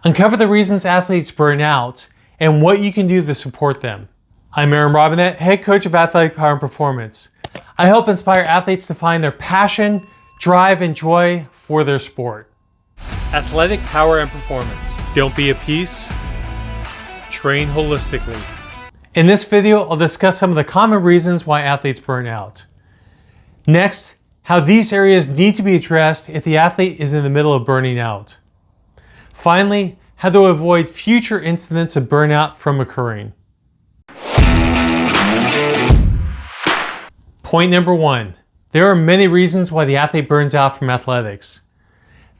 Uncover the reasons athletes burn out and what you can do to support them. I'm Aaron Robinette, head coach of Athletic Power and Performance. I help inspire athletes to find their passion, drive, and joy for their sport. Athletic Power and Performance. Don't be a piece, train holistically. In this video, I'll discuss some of the common reasons why athletes burn out. Next, how these areas need to be addressed if the athlete is in the middle of burning out. Finally, how to avoid future incidents of burnout from occurring. Point number 1. There are many reasons why the athlete burns out from athletics.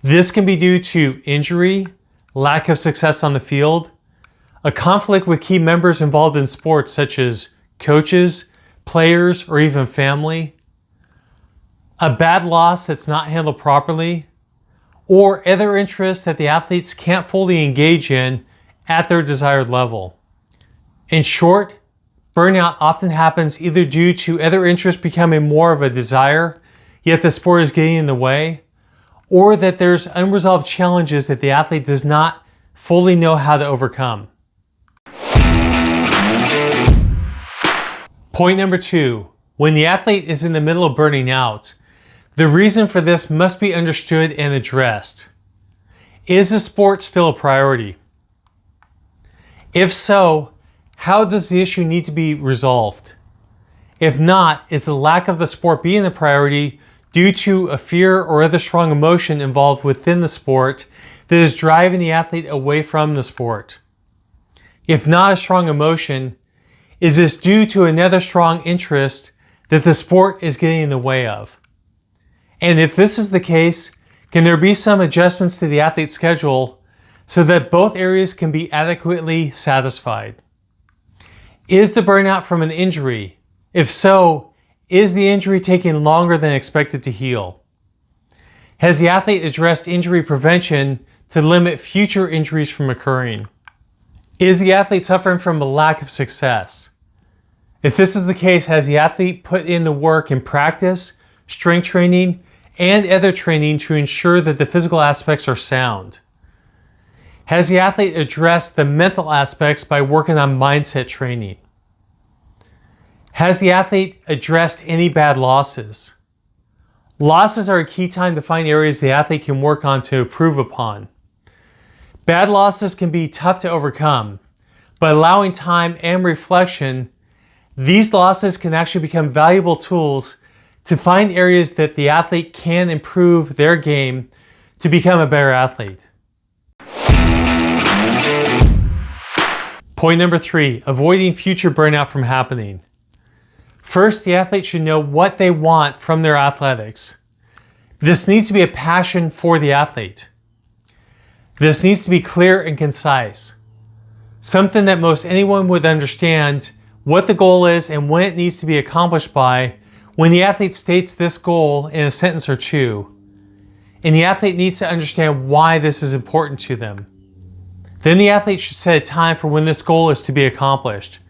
This can be due to injury, lack of success on the field, a conflict with key members involved in sports such as coaches, players, or even family, a bad loss that's not handled properly, or other interests that the athletes can't fully engage in at their desired level. In short, burnout often happens either due to other interests becoming more of a desire, yet the sport is getting in the way, or that there's unresolved challenges that the athlete does not fully know how to overcome. Point number 2. When the athlete is in the middle of burning out, the reason for this must be understood and addressed. Is the sport still a priority? If so, how does the issue need to be resolved? If not, is the lack of the sport being a priority due to a fear or other strong emotion involved within the sport that is driving the athlete away from the sport? If not a strong emotion, is this due to another strong interest that the sport is getting in the way of? And if this is the case, can there be some adjustments to the athlete's schedule so that both areas can be adequately satisfied? Is the burnout from an injury? If so, is the injury taking longer than expected to heal? Has the athlete addressed injury prevention to limit future injuries from occurring? Is the athlete suffering from a lack of success? If this is the case, has the athlete put in the work in practice, strength training, and other training to ensure that the physical aspects are sound? Has the athlete addressed the mental aspects by working on mindset training? Has the athlete addressed any bad losses? Losses are a key time to find areas the athlete can work on to improve upon. Bad losses can be tough to overcome, but allowing time and reflection, these losses can actually become valuable tools to find areas that the athlete can improve their game to become a better athlete. Point number 3, avoiding future burnout from happening. First, the athlete should know what they want from their athletics. This needs to be a passion for the athlete. This needs to be clear and concise. Something that most anyone would understand what the goal is and when it needs to be accomplished by when the athlete states this goal in a sentence or two. And the athlete needs to understand why this is important to them. Then the athlete should set a time for when this goal is to be accomplished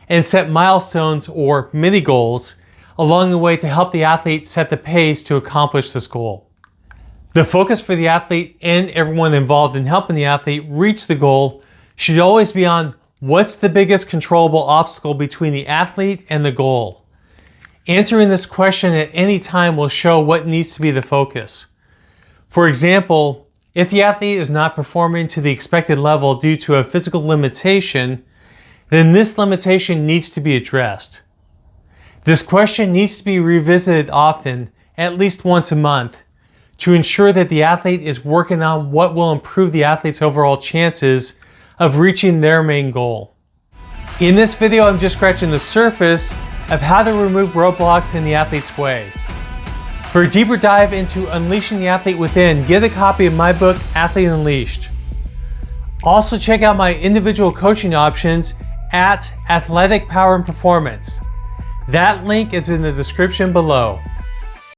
and set milestones or mini goals along the way to help the athlete set the pace to accomplish this goal. The focus for the athlete and everyone involved in helping the athlete reach the goal should always be on what's the biggest controllable obstacle between the athlete and the goal. Answering this question at any time will show what needs to be the focus. For example, if the athlete is not performing to the expected level due to a physical limitation, then this limitation needs to be addressed. This question needs to be revisited often, at least once a month, to ensure that the athlete is working on what will improve the athlete's overall chances of reaching their main goal. In this video, I'm just scratching the surface of how to remove roadblocks in the athlete's way. For a deeper dive into unleashing the athlete within, get a copy of my book, Athlete Unleashed. Also check out my individual coaching options at Athletic Power and Performance. That link is in the description below.